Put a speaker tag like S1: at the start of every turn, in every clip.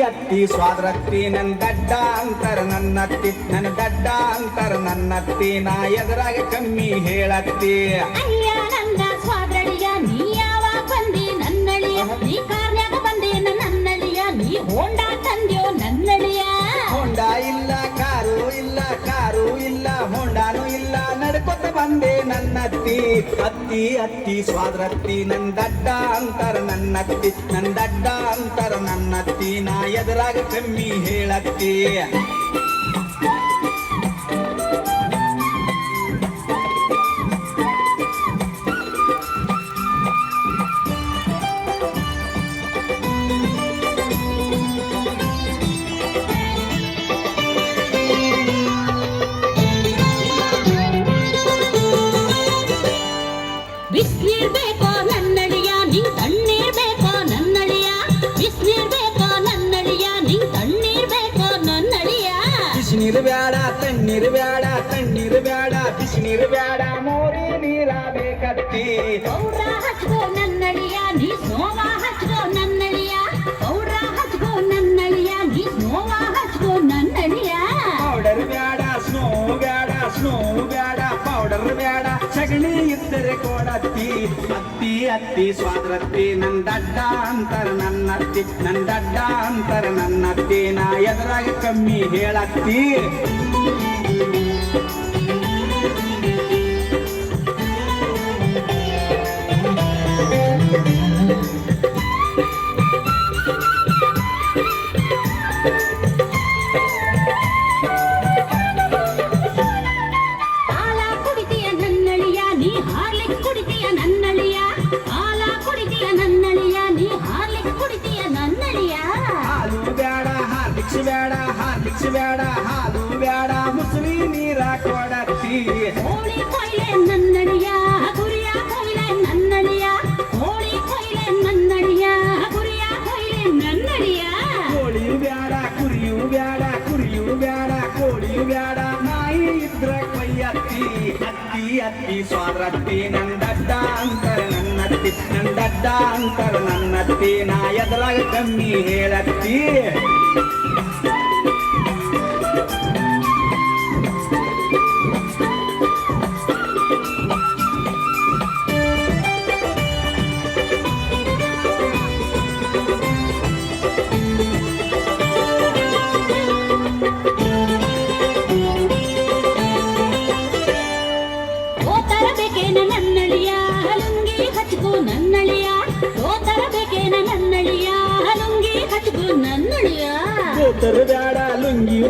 S1: ಅತ್ತಿ ಸ್ವಾದ್ರತ್ತಿ ನನ್ನ ದಡ್ಡ ಅಂತರ ನನ್ನತ್ತಿ ನನ್ನ ದಡ್ಡ ಅಂತರ ನನ್ನತ್ತಿ ನಾ ಎದುರಾಗ ಕಮ್ಮಿ ಹೇಳತ್ತಿ
S2: ಅಯ್ಯ ನನ್ನ ಸ್ವಾದ್ರಳಿಯ ನೀ ಯಾವಾಗ ಬಂದಿ ನನ್ನಳಿಯ ನೀ ಕಾರ್ನ್ಯಾಗ ಬಂದಿ ನನ್ನಳಿಯ ನೀ ಹೋಂಡಾ ತಂದ್ಯೋ ನನ್ನಳಿಯ
S1: ಹೋಂಡಾ ಇಲ್ಲ ಕಾರು ಇಲ್ಲ ಹೋಂಡಾನು ಇಲ್ಲ ನಡ್ಕೊತ ಬಂದೆ ನನ್ನತ್ತಿ ಅತ್ತಿ ಅತ್ತಿ ಸ್ವಾದ್ರತ್ತಿ ನನ್ನ ದಡ್ಡ ಅಂತರ ನನ್ನತ್ತಿ ನನ್ನ ದಡ್ಡ ಅಂತರ ನನ್ನತ್ತಿ ನಾ ಎದುರಾಗ ಕಮ್ಮಿ ಹೇಳತ್ತಿ
S2: ಬಿಸ್ನೀರ್ ಬೇಕೋ ನನ್ನಳಿಯ ನಿಂಗ್ ತಣ್ಣೀರ್ ಬೇಕೋ ನನ್ನಳಿಯ ಬಿಸ್ನೀರ್ ಬೇಕೋ ನನ್ನಳಿಯ ನಿಂಗ್ ತಣ್ಣೀರ್ ಬೇಕೋ ನನ್ನಳಿಯ
S1: ಬಿಸಿನೀರು ಬ್ಯಾಡ ತಣ್ಣೀರು ಬ್ಯಾಡ ತಣ್ಣೀರು ಬ್ಯಾಡ ಬಿಸಿನೀರು ಬ್ಯಾಡ ಮೋರಿ ನೀರ ಬೇಕತ್ತಿ
S2: ಪೌಡ್ರ ಹಚ್ಕೋ ನನ್ನಳಿಯ ನೀ ಸ್ನೋವ ಹಚ್ಕೋ ನನ್ನಳಿಯ ಪೌಡ್ರ ಹಚ್ಕೋ ನನ್ನಳಿಯ ನೀ ಸ್ನೋವ ಹಚ್ಕೋ ನನ್ನಳಿಯ
S1: ಪೌಡರ್ ಬ್ಯಾಡ ಸ್ನೋ ಬ್ಯಾಡ ಪೌಡರ್ ಬ್ಯಾಡ ಸಗಣಿ ಇದ್ದರೆ ಕೊಡತ್ತಿ ಅತ್ತಿ ಅತ್ತಿ ಸ್ವಾದ್ರತ್ತಿ ನನ್ನ ದಡ್ಡ ಅಂತರ ನನ್ನತ್ತಿ ನನ್ನ ದಡ್ಡ ಅಂತರ ನನ್ನತ್ತಿ ನಾ ಎದುರಾಗ ಕಮ್ಮಿ ಹೇಳತ್ತಿ
S2: ಹಾಲ ಕುಡಿತೀಯ ನನ್ನಳಿಯ ನೀ ಹಾರ್ಲಿಕ್ಸ್ ಕುಡಿತೀಯ ನನ್ನಳಿಯ ಹಾಲ ಕುಡಿತೀಯ ನನ್ನಳಿಯ ನೀ ಹಾರ್ಲಿಕ್ಸ್ ಕುಡಿತೀಯ ನನ್ನಳಿಯ
S1: ಹಾಲು ಬ್ಯಾಡ ಹಾರ್ಲಿಕ್ಸ್ ಬ್ಯಾಡ ಹಾಲು ಬ್ಯಾಡ ಮುಸುಳಿ ನೀರ ಕೊಡತ್ತಿ
S2: ಕೋಳಿ ಕೊಯ್ಲೆ ನನ್ನಳಿಯ ಗುರಿಯ ಕೊಯ್ಲೆ ನನ್ನಳಿಯ ಕೋಳಿ ಕೊಯ್ಲೆ ನನ್ನಳಿಯ ಗುರಿಯ ಕೊಯ್ಲೆ ನನ್ನಳಿಯ
S1: ಕೋಳಿಯು ಬ್ಯಾಡ ಕುರಿಯು ಬ್ಯಾಡ ಕೋಳಿಯು ಬ್ಯಾಡ ನಾಯಿ ಇದ್ರ ಕೊಯ್ಯತ್ತಿ ಅತ್ತಿ ಅತ್ತಿ ಸ್ವಾದ್ರತ್ತಿ ನನ್ನ ದಡ್ಡ ಅಂತರ ನನ್ನತ್ತಿ ನನ್ನ ದಡ್ಡ ಅಂತರ ನನ್ನತ್ತಿ ನಾ ಎದುರಾಗ ಕಮ್ಮಿ ಹೇಳತ್ತಿ
S2: ತರಬೇಕೇನ ನನ್ನಳಿಯ ಲುಂಗಿ ಹಚ್ಕೋ ನನ್ನಳಿಯ ತರಬೇಕೇನ ನನ್ನಳಿಯ ಲುಂಗಿ ಹಚ್ಕೋ ನನ್ನಳಿಯ
S1: ದೋತರು ಬ್ಯಾಡ ಲುಂಗಿಯು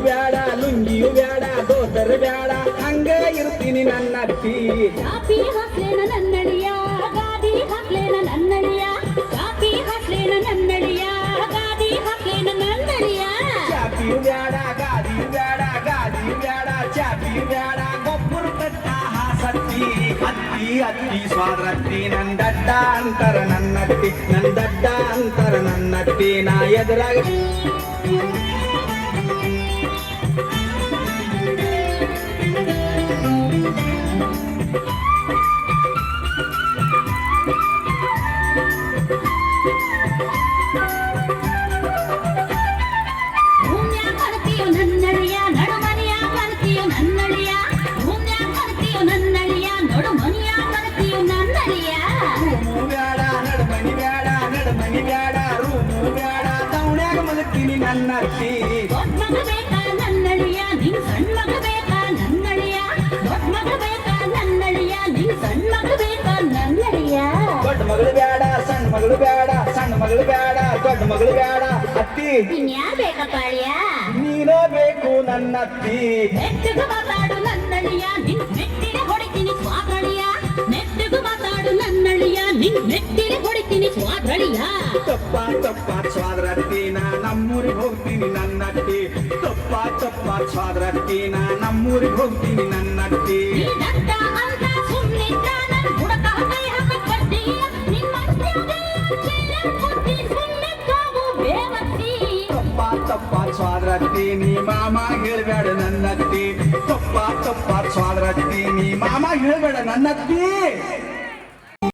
S1: ಬ್ಯಾಡ ದೋತರು ಬ್ಯಾಡ ಹಂಗ ಇರ್ತೀನಿ ನನ್ನತ್ತಿ
S2: ಕಾಪಿ ಹಾಕ್ಲೇನ ನನ್ನಳಿಯ ಗಾದಿ ಹಾಕ್ಲೇನ ನನ್ನಳಿಯ ಕಾಪಿ ಹಾಕ್ಲೇನ ನನ್ನಳಿಯ ಗಾದಿ ಹಾಕ್ಲೇನ ನನ್ನಳಿಯ
S1: ಚಾಪಿಯು ಬ್ಯಾಡ ಗಾದಿಯು ಬ್ಯಾಡ ಚಾಪಿಯು ಬ್ಯಾಡ ಗೊಬ್ಬರು ಕಟ್ಟ ಹಾಸತ್ತಿ ಅತ್ತಿ ಅತ್ತಿ ಸ್ವಾದ್ರತ್ತಿ ನನ್ನ ದಡ್ಡ ಅಂತರ ನನ್ನತ್ತಿ ನನ್ನ ದಡ್ಡ ಅಂತರ ನನ್ನತ್ತಿ ನಾ ಎದುರಾಗ
S2: ಭೂಮ್ಯಾಗ ಬರ್ತೀಯೋ ನನ್ನಳಿಯ ನಡುಮನೆಯ ಬರ್ತೀಯೋ ನನ್ನಳಿಯ ಭೂಮ್ಯಾಗ ಬರ್ತೀಯೋ ನನ್ನಳಿಯ ನಡುಮನೆಯ ಬರ್ತೀಯೋ ನನ್ನಳಿಯ
S1: ರೂಮು ಬ್ಯಾಡ ನಡುಮನಿ ಬ್ಯಾಡ ರೂಮು ಬ್ಯಾಡ ತವಣ್ಯಾಗ ಮಲಗ್ತೀನಿ ನನ್ನತ್ತಿ
S2: ದೊಡ್ಡ ಮಗ ಬೇಕಾ ನನ್ನಳಿಯ ನಿಂಗ್ ಸಣ್ಣ ಮಗ ಬೇಕಾ ನನ್ನಳಿಯ ದೊಡ್ಡ ಮಗ ಬೇಕಾ ನನ್ನಳಿಯ ನಿಂಗ್ ಸಣ್ಣ ಮಗ ಬೇಕಾ ನನ್ನಳಿಯ
S1: ದೊಡ್ಡ ಮಗಳು ಬ್ಯಾಡ ಸಣ್ಣ ಮಗಳು ಬ್ಯಾಡ ದೊಡ್ಡ ಮಗಳು ಬ್ಯಾಡ ಅತ್ತಿ
S2: ಇನ್ಯಾರ ಬೇಕಾ ಪಾಳ್ಯ
S1: ನೀನೋ ಬೇಕು ನನ್ನತ್ತಿ
S2: ನೆಟ್ಟಿಗೆ ಮಾತಾಡು ನನ್ನಳಿಯ ನಿನ್ ನೆಟ್ಟಿಗೆ ಹೊಡಿತೀನಿ ಸ್ವಾದ್ರಳಿಯ ನೆಟ್ಟಿಗೆ ಮಾತಾಡು ನನ್ನಳಿಯ ನಿನ್ ನೆಟ್ಟಿಗೆ ಹೊಡಿತೀನಿ ಸ್ವಾದ್ರಳಿಯ
S1: ತಪ್ಪ ಸ್ವಾದ್ರತ್ತಿ ನಾ ನಮ್ಮೂರಿಗೆ ಹೋಗ್ತೀನಿ ನನ್ನತ್ತಿ ತಪ್ಪ ಸ್ವಾದ್ರತ್ತಿ ನಾ ನಮ್ಮೂರಿಗೆ ಹೋಗ್ತೀನಿ ನನ್ನತ್ತಿ
S2: ಈ ದಡ್ಡ ಅಂತ ಸುಮ್ನಿದ್ದ ನನ್ ಬುಡಕ ಕೈ ಹಾಕಕ್ ಬಡ್ಡಿಯ ನಿನ್ ಮನ್ಸ್ನ್ಯಾಗ ಚೆಲ್ಲೆ ಬುದ್ಧಿ ಸುಮ್ನಿದ್ದಾವು ಬೇವತ್ತಿ
S1: ತಪ್ಪ ಸ್ವಾದ್ರತ್ತಿ ನೀ ಮಾಮ ಹೇಳ್ಬೇಡ ನನ್ನತ್ತಿ ತಪ್ಪ ಸ್ವಾದ್ರತ್ತಿ ನೀ ಮಾಮ ಹೇಳ್ಬೇಡ ನನ್ನತ್ತಿ